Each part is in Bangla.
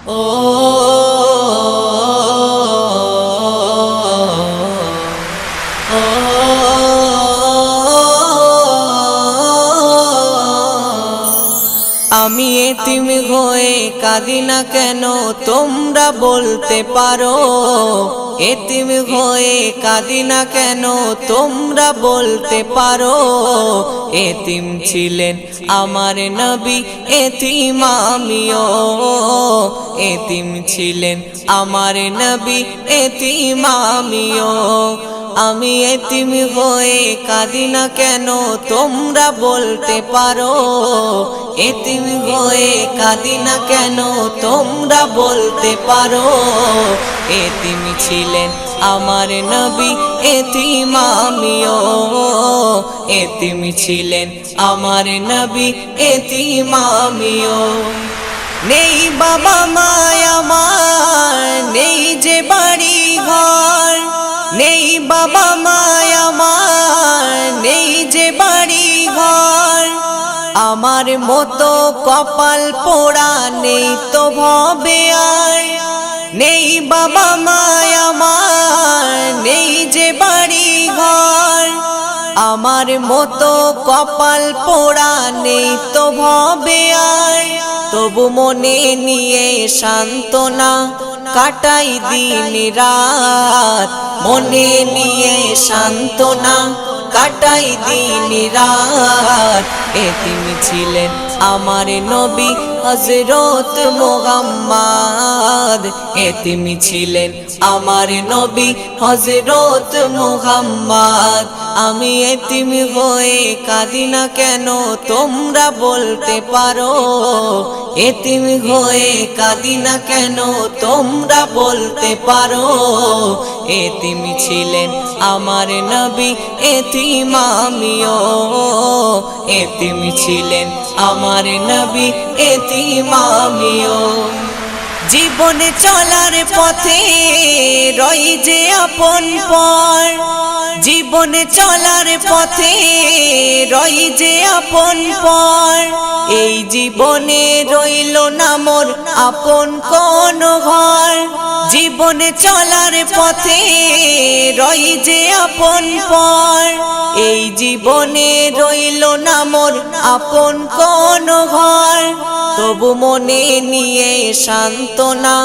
ও আমি এতিম হয়ে কাঁদি না কেন তোমরা বলতে পারো, এতিম হয়ে কাঁদি না কেন তোমরা বলতে পারো। এতিম ছিলেন আমার নবী, এতিম আমিও, এতিম ছিলেন আমার নবী, এতিম আমিও। আমি এতিম হয়ে কাঁদি না কেন তোমরা বলতে পারো, এতিম হয়ে কাঁদি না কেন তোমরা বলতে পারো। এতিম ছিলেন আমার নবী, এতিম আমিও, এতিম ছিলেন আমার নবী, এতিম আমিও। নেই বাবা মায় আমার, নেই যে বাড়ি ঘর, নেই বাবা মায় আমার, নেই যে বাড়ি ঘর। আমার মতো কপাল পোড়া নেই তো ভবে আর, নেই বাবা মায় আমার, নেই যে বাড়ি ঘর। আমার মতো কপাল পোড়া নেই তো ভবে আর, তবু মনে নিয়ে সান্ত্বনা কাটাই দিন রাত, মনে নিয়ে সান্ত্বনা কাটাই দিন রাত। এতিম ছিলেন আমার নবী হযরত মুহাম্মদ, এতিম ছিলেন আমার নবী হযরত মুহাম্মদ। আমি এতিম হয়ে কাঁদি না কেন তোমরা বলতে পারো, এতিম হয়ে কাঁদি না কেন তোমরা বলতে পারো। এতিম ছিলেন আমার নবী, এতিম আমিও, এতিম ছিলেন আমার নবী, এতিম আমিও। জীবনে চলার পথে রই যে আপন পর, জীবনে চলার পথে রই যে আপন পর। এই জীবনে রইল না মোর আপন কোন ঘর, জীবনে চলার পথে রই যে আপন পর। এই জীবনে রইল না মোর আপন কোন ঘর, তবু মনে নিয়ে সান্ত্বনা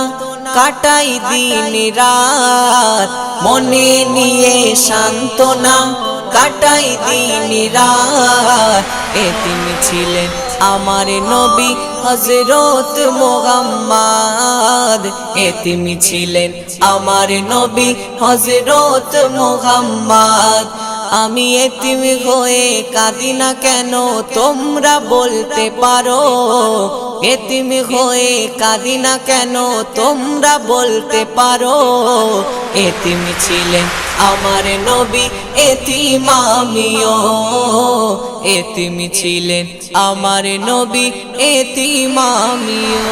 কাটাই দিন রাত, মনে নিয়ে সান্ত্বনা কাটাই দিন রাত। এতিম ছিলেন আমার নবী হযরত মুহাম্মদ, এতিম ছিলেন আমার নবী হযরত মুহাম্মদ। আমি এতিম হয়ে কাঁদি না কেন তোমরা বলতে পারো, এতিম হয়ে কাঁদি না কেন তোমরা বলতে পারো। এতিম ছিলেন আমার নবী, এতিম আমিও, এতিম ছিলেন আমার নবী, এতিম আমিও।